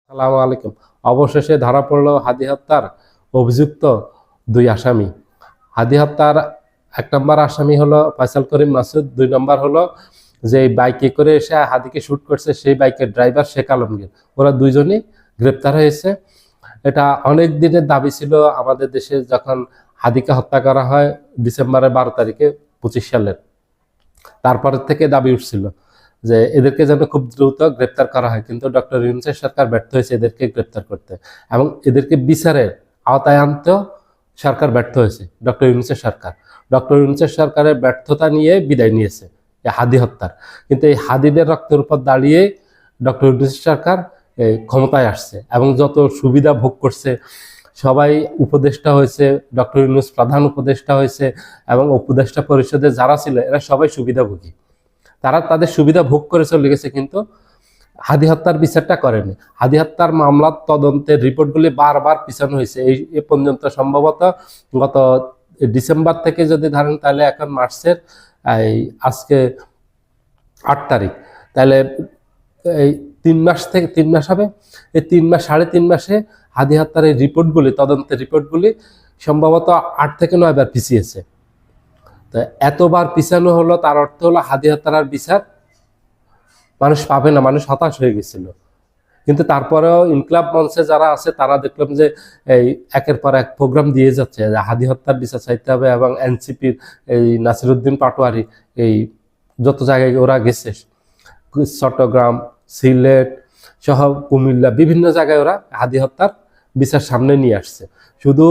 আসসালামু আলাইকুম। অবশেষে ধরা পড়ল হাদি হত্যার অভিযুক্ত দুই আসামি। হাদি হত্যার ১ নম্বর আসামি হলো ফয়সাল করিম মাসুদ, ২ নম্বর হলো যে বাইকে করে এসে হাদিকে শুট করছে সেই বাইকের ড্রাইভার শেখ আলমগীর। ওরা দুইজনই গ্রেপ্তার হয়েছে। এটা অনেক দিনের দাবি ছিল আমাদের দেশে, যখন হাদিকে হত্যা করা হয় ডিসেম্বরের ১২ তারিখে ২৫ সালের। তারপরের থেকে দাবি উঠছিল যে এদেরকে যেন খুব দ্রুত গ্রেপ্তার করা হয়, কিন্তু ডক্টর ইউনূসের সরকার ব্যর্থ হয়েছে এদেরকে গ্রেপ্তার করতে এবং এদেরকে বিচারের আওতায় আনতেও সরকার ব্যর্থ হয়েছে। ডক্টর ইউনূসের সরকারের ব্যর্থতা নিয়ে বিদায় নিয়েছে এই হাদি হত্যার। কিন্তু এই হাদিদের রক্তের উপর দাঁড়িয়ে ডক্টর ইউনূসের সরকার ক্ষমতায় আসছে এবং যত সুবিধা ভোগ করছে, সবাই উপদেষ্টা হয়েছে, ডক্টর ইউনূস প্রধান উপদেষ্টা হয়েছে এবং উপদেষ্টা পরিষদে যারা ছিল এরা সবাই সুবিধাভোগী। তারা তাদের সুবিধা ভোগ করে চলে গেছে, কিন্তু হাদি হত্যার বিচারটা করেনি। হাদি হত্যার মামলার তদন্তের রিপোর্টগুলি বারবার পিছানো হয়েছে। এই পর্যন্ত সম্ভবত গত ডিসেম্বর থেকে যদি ধরেন তাহলে এখন মার্চের আজকে ৮ তারিখ, তাহলে এই ৩ মাস হবে। এই ৩ মাস ৩.৫ মাসে হাদি হত্যার এই রিপোর্টগুলি, তদন্তের রিপোর্টগুলি সম্ভবত ৮ থেকে ৯ বার পিছিয়েছে। তো এতবার পিছানো হলো, তার অর্থ হলো হাদি হত্যার বিচার মানুষ পাবে না, মানুষ হতাশ হয়ে গেছিল। কিন্তু তারপরেও ইনকলাব মঞ্চে যারা আছে তারা দেখলাম যে এই একের পর এক প্রোগ্রাম দিয়ে যাচ্ছে যে হাদি হত্যার বিচার চাইতে হবে, এবং এনসিপির এই নাসিরউদ্দিন পাটোয়ারি এই যত জায়গায় ওরা গেছে, চট্টগ্রাম, সিলেট সহ কুমিল্লা, বিভিন্ন জায়গায় ওরা হাদি হত্যার বিচার সামনে নিয়ে আসছে। শুধু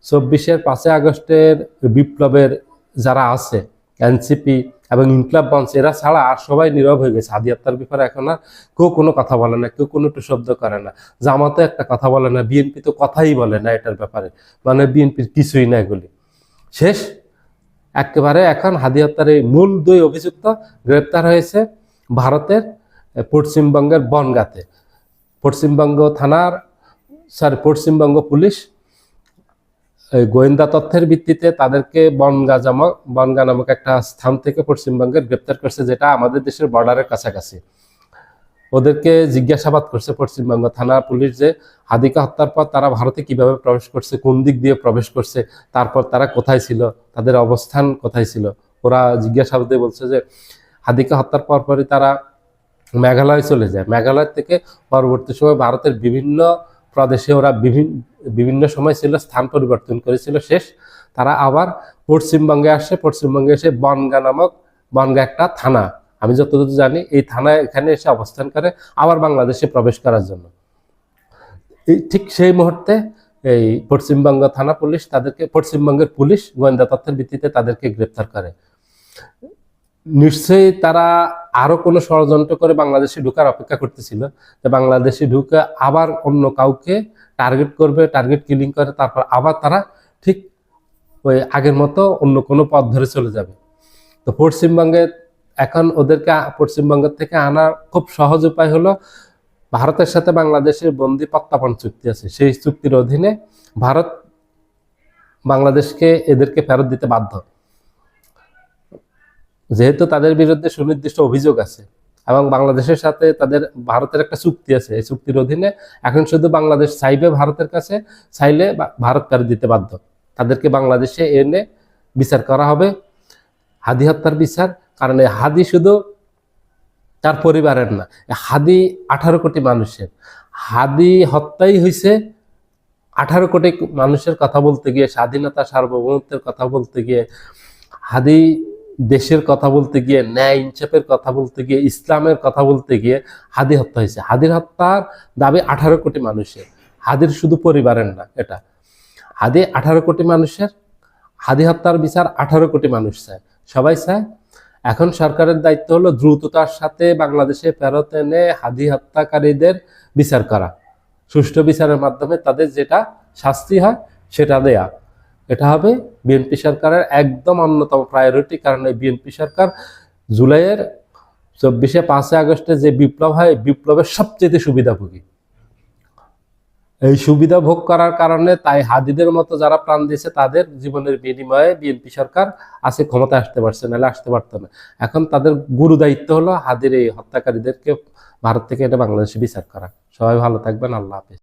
২৪-এর ৫ই আগস্টের বিপ্লবের যারা আছে এনসিপি এবং ইনকলাব মঞ্চ, এরা ছাড়া আর সবাই নীরব হয়ে গেছে হাদি হত্যার ব্যাপারে। এখন আর কেউ কোনো কথা বলে না, কেউ কোনো একটু শব্দ করে না। জামাতে একটা কথা বলে না, বিএনপি তো কথাই বলে না এটার ব্যাপারে, মানে বিএনপির কিছুই না, এগুলি শেষ একেবারে। এখন হাদি হত্যার এই মূল ২ অভিযুক্ত গ্রেপ্তার হয়েছে ভারতের পশ্চিমবঙ্গের বনগাঁতে। পশ্চিমবঙ্গ পুলিশ গোয়েন্দা তথ্যের ভিত্তিতে তাদেরকে বনগাঁ নামক একটা স্থান থেকে পশ্চিমবঙ্গের গ্রেপ্তার করছে, যেটা আমাদের দেশের বর্ডারের কাছাকাছি। ওদেরকে জিজ্ঞাসাবাদ করছে পশ্চিমবঙ্গ থানা পুলিশ যে হাদিকে হত্যার পর তারা ভারতে কিভাবে প্রবেশ করছে, কোন দিক দিয়ে প্রবেশ করছে, তারপর তারা কোথায় ছিল, তাদের অবস্থান কোথায় ছিল। ওরা জিজ্ঞাসাবাদে বলছে যে হাদিকে হত্যার পরপরই তারা মেঘালয় চলে যায়। মেঘালয় থেকে পরবর্তী সময় ভারতের বিভিন্ন প্রদেশে ওরা বিভিন্ন সময় ছিল, স্থান পরিবর্তন করেছিল। শেষ তারা আবার পশ্চিমবঙ্গে আসে। পশ্চিমবঙ্গে এসে বনগাঁ একটা থানা, আমি যতদূর জানি এই থানায় এখানে এসে অবস্থান করে আবার বাংলাদেশে প্রবেশ করার জন্য। ঠিক সেই মুহূর্তে এই পশ্চিমবঙ্গ থানা পুলিশ তাদেরকে, পশ্চিমবঙ্গের পুলিশ গোয়েন্দা তথ্যের ভিত্তিতে তাদেরকে গ্রেপ্তার করে। নিশ্চয়ই তারা আরো কোনো ষড়যন্ত্র করে বাংলাদেশে ঢুকার অপেক্ষা করতেছিল, যে বাংলাদেশে ঢুকে আবার অন্য কাউকে টার্গেট করবে, টার্গেট কিলিং করে তারপর আবার তারা ঠিক ওই আগের মতো অন্য কোনো পথ ধরে চলে যাবে। তো পশ্চিমবঙ্গে এখন ওদেরকে পশ্চিমবঙ্গ থেকে আনার খুব সহজ উপায় হলো, ভারতের সাথে বাংলাদেশের বন্দি প্রত্যাপন চুক্তি আছে, সেই চুক্তির অধীনে ভারত বাংলাদেশকে এদেরকে ফেরত দিতে বাধ্য, যেহেতু তাদের বিরুদ্ধে সুনির্দিষ্ট অভিযোগ আছে এবং বাংলাদেশের সাথে তাদের ভারতের একটা চুক্তি আছে। এই চুক্তির অধীনে এখন শুধু বাংলাদেশ চাইবে ভারতের কাছে, চাইলে ভারত ফেরত দিতে বাধ্য। তাদেরকে বাংলাদেশে এনে বিচার করা হবে, হাদি হত্যার বিচার। কারণ এই হাদি শুধু তার পরিবারের না, হাদি 18 কোটি মানুষের। হাদি হত্যাই হয়েছে 18 কোটি মানুষের কথা বলতে গিয়ে, স্বাধীনতা সার্বভৌমত্বের কথা বলতে গিয়ে, হাদি দেশের কথা বলতে গিয়ে, ন্যায় ইনসাফের কথা বলতে গিয়ে, ইসলামের কথা বলতে গিয়ে হাদি হত্যা হয়েছে। হাদির হত্যার দাবি 18 কোটি মানুষের, হাদির শুধু পরিবারের না। এটা হাদি 18 কোটি মানুষের, হাদি হত্যার বিচার 18 কোটি মানুষ চায়, সবাই চায়। এখন সরকারের দায়িত্ব হলো দ্রুততার সাথে বাংলাদেশে ফেরত এনে হাদি হত্যাকারীদের বিচার করা, সুষ্ঠু বিচারের মাধ্যমে তাদের যেটা শাস্তি হয় সেটা দেয়া। এটা হবে বিএনপি সরকারের একদম অন্যতম প্রায়োরিটি। কারণ এই বিএনপি সরকার জুলাইয়ের 24-5 আগস্টে যে বিপ্লব হয়, বিপ্লবের সবচেয়ে সুবিধাভোগী। এই সুবিধা ভোগ করার কারণে তাই হাদিদের মতো যারা প্রাণ দিয়েছে তাদের জীবনের বিনিময়ে বিএনপি সরকার আজকে ক্ষমতায় আসতে পারছে, নাহলে আসতে পারতো না। এখন তাদের গুরু দায়িত্ব হলো হাদির এই হত্যাকারীদেরকে ভারত থেকে এটা বাংলাদেশে বিচার করা। সবাই ভালো থাকবেন, আল্লাহ হাফেজ।